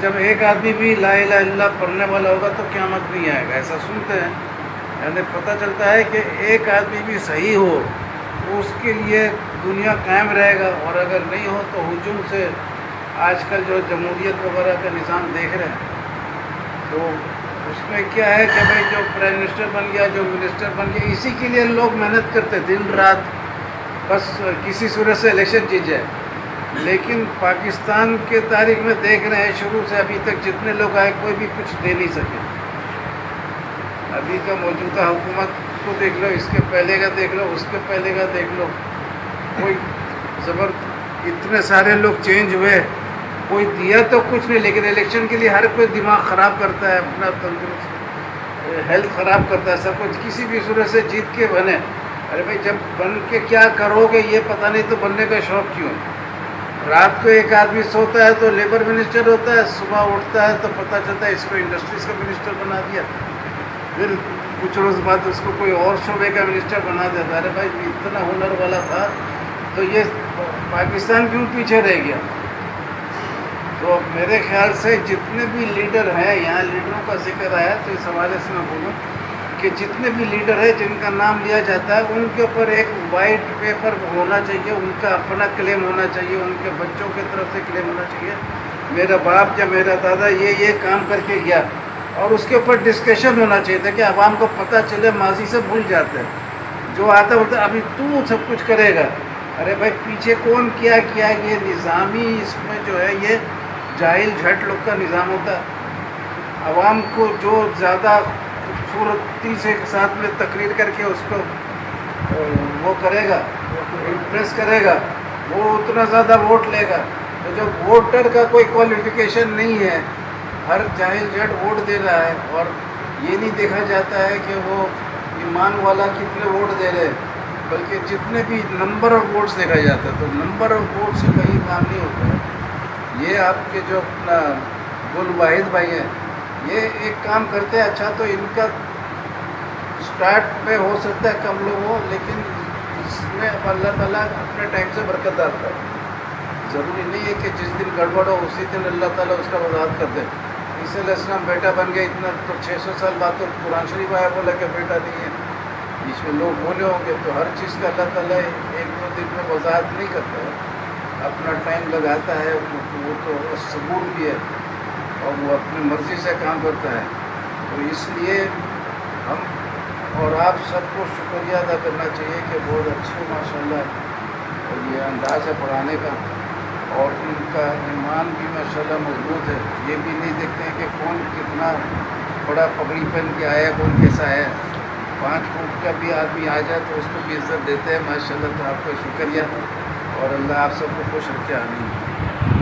جب ایک آدمی بھی لا الہ الا اللہ پڑھنے والا ہوگا تو قیامت نہیں آئے گا، ایسا سنتے ہیں. یعنی پتہ چلتا ہے کہ ایک آدمی بھی صحیح ہو تو اس کے لیے دنیا قائم رہے گا، اور اگر نہیں ہو تو ہجوم سے آج کل جو جمہوریت وغیرہ کا نظام دیکھ رہے ہیں تو اس میں کیا ہے کہ بھائی جو پرائم منسٹر بن گیا، جو منسٹر بن گیا، اسی کے لیے لوگ محنت کرتے دن رات، بس کسی صورت سے الیکشن جیت جائے. لیکن پاکستان کے تاریخ میں دیکھ رہے ہیں شروع سے ابھی تک جتنے لوگ آئے کوئی بھی کچھ دے نہیں سکے. ابھی کا موجودہ حکومت کو دیکھ لو، اس کے پہلے کا دیکھ لو، اس کے پہلے کا دیکھ لو، کوئی اتنے سارے لوگ چینج ہوئے، کوئی دیا تو کچھ نہیں. لیکن الیکشن کے لیے ہر کوئی دماغ خراب کرتا ہے، اپنا تندرست ہیلتھ خراب کرتا ہے، سب کچھ کسی بھی صورت سے جیت کے بنے. ارے بھائی جب بن کے کیا کرو گے یہ پتہ نہیں تو بننے کا شوق کیوں ہے؟ رات کو ایک آدمی سوتا ہے تو لیبر منسٹر ہوتا ہے، صبح اٹھتا ہے تو پتہ چلتا ہے اس کو انڈسٹریز کا منسٹر بنا دیا، پھر کچھ روز بعد اس کو کوئی اور شعبے کا منسٹر بنا دیتا. ارے بھائی اتنا ہنر والا تھا تو یہ پاکستان کیوں پیچھے رہ گیا؟ تو میرے خیال سے جتنے بھی لیڈر ہیں، یہاں لیڈروں کا ذکر آیا تو اس حوالے سے میں بولوں کہ جتنے بھی لیڈر ہیں جن کا نام لیا جاتا ہے ان کے اوپر ایک وائٹ پیپر ہونا چاہیے، ان کا اپنا کلیم ہونا چاہیے، ان کے بچوں کی طرف سے کلیم ہونا چاہیے. میرا باپ یا میرا دادا یہ کام کر کے گیا، اور اس کے اوپر ڈسکشن ہونا چاہیے تھا کہ عوام کو پتہ چلے. ماضی سے بھول جاتے ہیں، جو آتا ہوتا ابھی تو سب کچھ کرے گا. ارے بھائی پیچھے کون کیا یہ نظامی اس میں جو ہے یہ جاہل جھٹ لوگ کا نظام ہوتا ہے. عوام کو جو زیادہ خوبصورتی سے ساتھ میں تقریر کر کے اس کو وہ کرے گا، امپریس کرے گا، وہ اتنا زیادہ ووٹ لے گا. تو جب ووٹر کا کوئی کوالیفیکیشن نہیں ہے، ہر جاہل جھٹ ووٹ دے رہا ہے، اور یہ نہیں دیکھا جاتا ہے کہ وہ ایمان والا کتنے ووٹ دے رہے، بلکہ جتنے بھی نمبر آف ووٹس دیکھا جاتا ہے. تو نمبر آف ووٹ سے کہیں کام نہیں ہوتا ہے. یہ آپ کے جو اپنا گل واحد بھائی ہیں یہ ایک کام کرتے ہیں اچھا، تو ان کا اسٹارٹ میں ہو سکتا ہے کم لوگ ہو، لیکن اس میں اللہ تعالیٰ اپنے ٹائم سے برکت ڈالتا ہے. ضروری نہیں ہے کہ جس دن گڑبڑ ہو اسی دن اللہ تعالیٰ اس کا وضاحت کر دے. عیسیٰ علیہ السلام بیٹا بن گئے، اتنا تو 600 سال بعد تو قرآن شریف آیا بولا کہ بیٹا نہیں ہے. اس میں لوگ بولے ہوں گے، تو ہر چیز کا اللہ تعالیٰ ایک دو دن میں وضاحت نہیں کرتا ہے، اپنا ٹائم لگاتا ہے. وہ تو صبور بھی ہے اور وہ اپنی مرضی سے کام کرتا ہے. تو اس لیے ہم اور آپ سب کو شکریہ ادا کرنا چاہیے کہ بہت اچھے ماشاءاللہ اور یہ انداز ہے پڑھانے کا، اور ان کا ایمان بھی ماشاءاللہ مضبوط ہے. یہ بھی نہیں دیکھتے ہیں کہ کون کتنا بڑا پگڑی پہن کے آیا، کون کیسا ہے. 5 فٹ کا بھی آدمی آ جائے تو اس کو بھی عزت دیتے ہیں ماشاءاللہ. تو آپ کا شکریہ، اور اللہ آپ سب کو خوش رکھے. آمین.